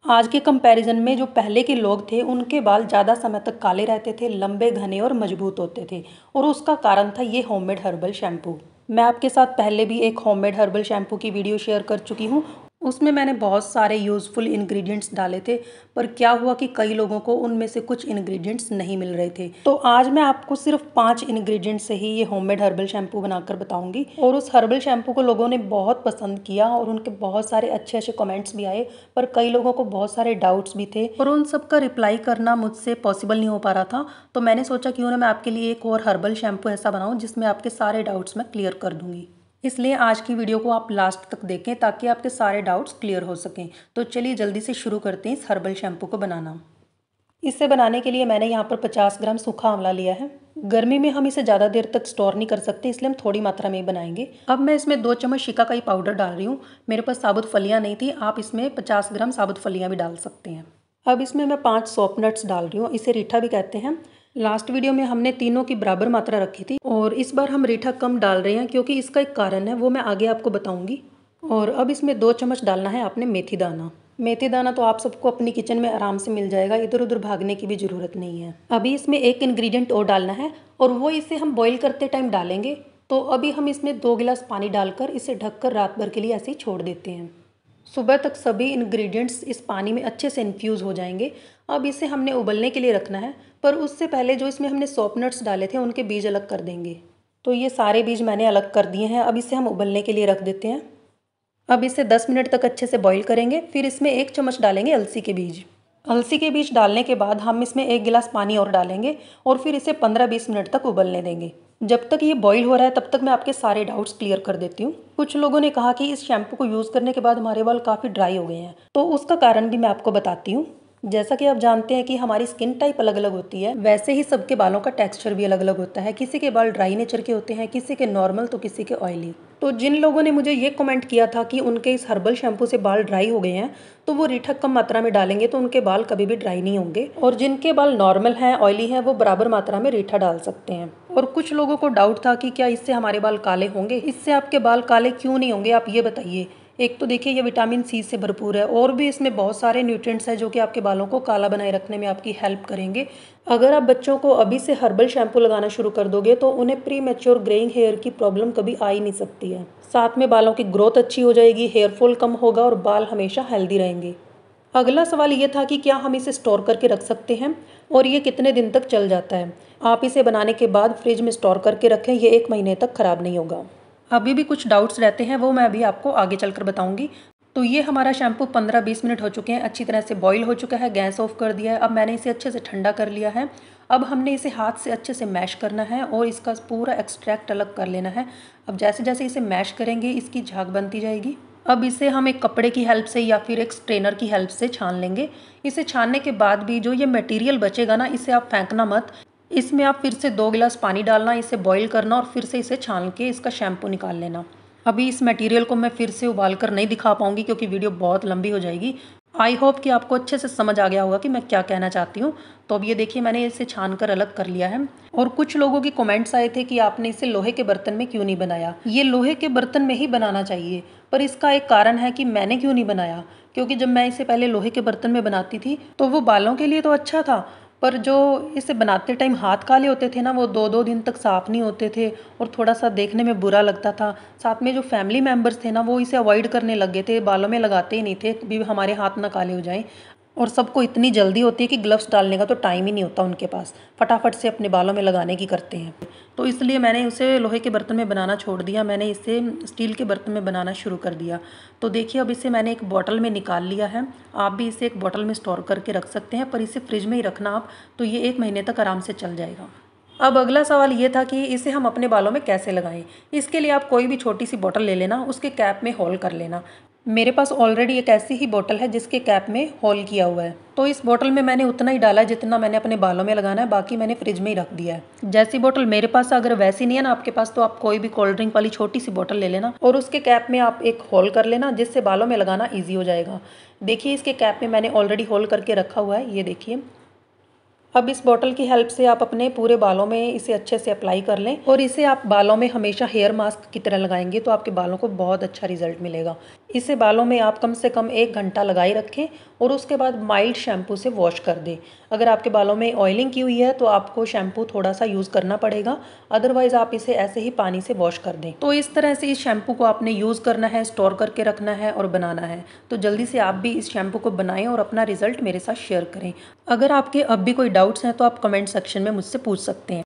आज के कंपैरिजन में जो पहले के लोग थे उनके बाल ज़्यादा समय तक काले रहते थे, लंबे, घने और मजबूत होते थे। और उसका कारण था ये होममेड हर्बल शैम्पू। मैं आपके साथ पहले भी एक होममेड हर्बल शैम्पू की वीडियो शेयर कर चुकी हूँ। उसमें मैंने बहुत सारे यूज़फुल इंग्रेडिएंट्स डाले थे, पर क्या हुआ कि कई लोगों को उनमें से कुछ इंग्रेडिएंट्स नहीं मिल रहे थे। तो आज मैं आपको सिर्फ 5 इंग्रेडिएंट्स से ही ये होममेड हर्बल शैम्पू बनाकर बताऊंगी। और उस हर्बल शैम्पू को लोगों ने बहुत पसंद किया और उनके बहुत सारे अच्छे अच्छे कमेंट्स भी आए, पर कई लोगों को बहुत सारे डाउट्स भी थे और उन सब का रिप्लाई करना मुझसे पॉसिबल नहीं हो पा रहा था। तो मैंने सोचा क्यों ना मैं आपके लिए एक और हर्बल शैम्पू ऐसा बनाऊँ जिसमें आपके सारे डाउट्स मैं क्लियर कर दूंगी। इसलिए आज की वीडियो को आप लास्ट तक देखें ताकि आपके सारे डाउट्स क्लियर हो सकें। तो चलिए जल्दी से शुरू करते हैं इस हर्बल शैम्पू को बनाना। इसे बनाने के लिए मैंने यहाँ पर 50 ग्राम सूखा आंवला लिया है। गर्मी में हम इसे ज़्यादा देर तक स्टोर नहीं कर सकते, इसलिए हम थोड़ी मात्रा में ही बनाएंगे। अब मैं इसमें 2 चम्मच शिकाकाई पाउडर डाल रही हूँ। मेरे पास साबुत फलियाँ नहीं थी, आप इसमें 50 ग्राम साबुत फलियाँ भी डाल सकते हैं। अब इसमें मैं 5 सौंफ नट्स डाल रही हूँ, इसे रीठा भी कहते हैं। लास्ट वीडियो में हमने तीनों की बराबर मात्रा रखी थी और इस बार हम रीठा कम डाल रहे हैं क्योंकि इसका एक कारण है, वो मैं आगे आपको बताऊंगी। और अब इसमें 2 चम्मच डालना है आपने मेथी दाना। मेथी दाना तो आप सबको अपनी किचन में आराम से मिल जाएगा, इधर उधर भागने की भी ज़रूरत नहीं है। अभी इसमें एक इंग्रेडिएंट और डालना है और वो इसे हम बॉईल करते टाइम डालेंगे। तो अभी हम इसमें 2 गिलास पानी डालकर इसे ढककर रात भर के लिए ऐसे ही छोड़ देते हैं। सुबह तक सभी इंग्रेडिएंट्स इस पानी में अच्छे से इन्फ्यूज़ हो जाएंगे। अब इसे हमने उबलने के लिए रखना है, पर उससे पहले जो इसमें हमने सौंफ नट्स डाले थे उनके बीज अलग कर देंगे। तो ये सारे बीज मैंने अलग कर दिए हैं। अब इसे हम उबलने के लिए रख देते हैं। अब इसे 10 मिनट तक अच्छे से बॉईल करेंगे। फिर इसमें 1 चम्मच डालेंगे अलसी के बीज। अलसी के बीज डालने के बाद हम इसमें 1 गिलास पानी और डालेंगे और फिर इसे 15-20 मिनट तक उबलने देंगे। जब तक ये बॉईल हो रहा है तब तक मैं आपके सारे डाउट्स क्लियर कर देती हूँ। कुछ लोगों ने कहा कि इस शैम्पू को यूज़ करने के बाद हमारे बाल काफ़ी ड्राई हो गए हैं, तो उसका कारण भी मैं आपको बताती हूँ। जैसा कि आप जानते हैं कि हमारी स्किन टाइप अलग अलग होती है, वैसे ही सबके बालों का टेक्सचर भी अलग अलग होता है। किसी के बाल ड्राई नेचर के होते हैं, किसी के नॉर्मल तो किसी के ऑयली। तो जिन लोगों ने मुझे ये कमेंट किया था कि उनके इस हर्बल शैम्पू से बाल ड्राई हो गए हैं, तो वो रीठा कम मात्रा में डालेंगे तो उनके बाल कभी भी ड्राई नहीं होंगे। और जिनके बाल नॉर्मल हैं, ऑयली हैं, वो बराबर मात्रा में रीठा डाल सकते हैं। और कुछ लोगों को डाउट था कि क्या इससे हमारे बाल काले होंगे। इससे आपके बाल काले क्यों नहीं होंगे, आप ये बताइए। एक तो देखिए ये विटामिन सी से भरपूर है और भी इसमें बहुत सारे न्यूट्रिएंट्स हैं जो कि आपके बालों को काला बनाए रखने में आपकी हेल्प करेंगे। अगर आप बच्चों को अभी से हर्बल शैम्पू लगाना शुरू कर दोगे तो उन्हें प्री मैच्योर ग्रेइंग हेयर की प्रॉब्लम कभी आ ही नहीं सकती है। साथ में बालों की ग्रोथ अच्छी हो जाएगी, हेयर फॉल कम होगा और बाल हमेशा हेल्दी रहेंगे। अगला सवाल ये था कि क्या हम इसे स्टोर करके रख सकते हैं और ये कितने दिन तक चल जाता है। आप इसे बनाने के बाद फ्रिज में स्टोर करके रखें, ये 1 महीने तक ख़राब नहीं होगा। अभी भी कुछ डाउट्स रहते हैं, वो मैं अभी आपको आगे चलकर बताऊंगी। तो ये हमारा शैम्पू 15-20 मिनट हो चुके हैं, अच्छी तरह से बॉईल हो चुका है, गैस ऑफ कर दिया है। अब मैंने इसे अच्छे से ठंडा कर लिया है। अब हमने इसे हाथ से अच्छे से मैश करना है और इसका पूरा एक्सट्रैक्ट अलग कर लेना है। अब जैसे जैसे इसे मैश करेंगे इसकी झाग बनती जाएगी। अब इसे हम एक कपड़े की हेल्प से या फिर एक स्ट्रेनर की हेल्प से छान लेंगे। इसे छानने के बाद भी जो ये मटेरियल बचेगा ना, इसे आप फेंकना मत। इसमें आप फिर से 2 गिलास पानी डालना, इसे बॉईल करना और फिर से इसे छान के इसका शैम्पू निकाल लेना। अभी इस मटेरियल को मैं फिर से उबाल कर नहीं दिखा पाऊंगी क्योंकि वीडियो बहुत लंबी हो जाएगी। आई होप कि आपको अच्छे से समझ आ गया होगा कि मैं क्या कहना चाहती हूँ। तो अब ये देखिए मैंने इसे छान कर अलग कर लिया है। और कुछ लोगों की कमेंट्स आए थे कि आपने इसे लोहे के बर्तन में क्यों नहीं बनाया। ये लोहे के बर्तन में ही बनाना चाहिए, पर इसका एक कारण है कि मैंने क्यों नहीं बनाया। क्योंकि जब मैं इसे पहले लोहे के बर्तन में बनाती थी तो वो बालों के लिए तो अच्छा था, पर जो इसे बनाते टाइम हाथ काले होते थे ना, वो 2-2 दिन तक साफ़ नहीं होते थे और थोड़ा सा देखने में बुरा लगता था। साथ में जो फैमिली मेम्बर्स थे ना, वो इसे अवॉइड करने लग गए थे, बालों में लगाते ही नहीं थे भी हमारे हाथ ना काले हो जाएं। और सबको इतनी जल्दी होती है कि ग्लव्स डालने का तो टाइम ही नहीं होता उनके पास, फटाफट से अपने बालों में लगाने की करते हैं। तो इसलिए मैंने उसे लोहे के बर्तन में बनाना छोड़ दिया, मैंने इसे स्टील के बर्तन में बनाना शुरू कर दिया। तो देखिए अब इसे मैंने एक बॉटल में निकाल लिया है। आप भी इसे एक बॉटल में स्टोर करके रख सकते हैं, पर इसे फ्रिज में ही रखना आप, तो ये 1 महीने तक आराम से चल जाएगा। अब अगला सवाल ये था कि इसे हम अपने बालों में कैसे लगाएं। इसके लिए आप कोई भी छोटी सी बॉटल ले लेना, उसके कैप में होल कर लेना। मेरे पास ऑलरेडी एक ऐसी ही बोतल है जिसके कैप में होल किया हुआ है। तो इस बोतल में मैंने उतना ही डाला है जितना मैंने अपने बालों में लगाना है, बाकी मैंने फ्रिज में ही रख दिया है। जैसी बोतल मेरे पास, अगर वैसी नहीं है ना आपके पास, तो आप कोई भी कोल्ड ड्रिंक वाली छोटी सी बोतल ले लेना और उसके कैप में आप एक होल कर लेना, जिससे बालों में लगाना ईजी हो जाएगा। देखिए इसके कैप में मैंने ऑलरेडी होल करके रखा हुआ है, ये देखिए। अब इस बॉटल की हेल्प से आप अपने पूरे बालों में इसे अच्छे से अप्लाई कर लें और इसे आप बालों में हमेशा हेयर मास्क की तरह लगाएंगे तो आपके बालों को बहुत अच्छा रिजल्ट मिलेगा। इसे बालों में आप कम से कम 1 घंटा लगाए रखें और उसके बाद माइल्ड शैम्पू से वॉश कर दें। अगर आपके बालों में ऑयलिंग की हुई है तो आपको शैम्पू थोड़ा सा यूज़ करना पड़ेगा, अदरवाइज़ आप इसे ऐसे ही पानी से वॉश कर दें। तो इस तरह से इस शैम्पू को आपने यूज़ करना है, स्टोर करके रखना है और बनाना है। तो जल्दी से आप भी इस शैम्पू को बनाएं और अपना रिजल्ट मेरे साथ शेयर करें। अगर आपके अब भी कोई डाउट्स हैं तो आप कमेंट सेक्शन में मुझसे पूछ सकते हैं।